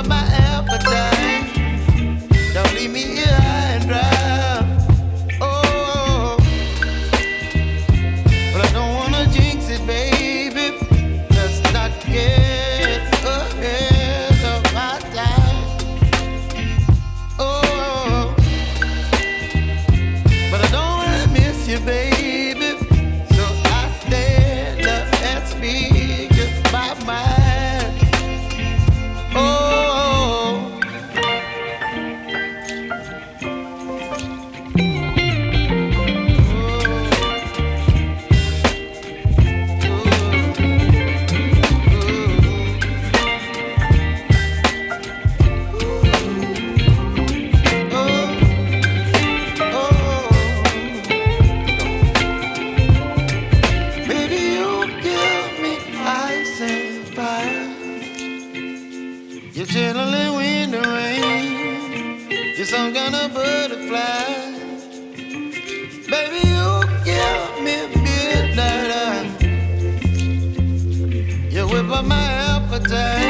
up my appetite. Don't leave me here high and dry. Oh, but I don't wanna jinx it, baby. Let's not get ahead of my time. Oh, but I don't wanna miss you, baby. So I stand up and speak just my mind. Oh. You're chilling in the rain. You're some kind of butterfly. Baby, you give me midnight. You whip up my appetite.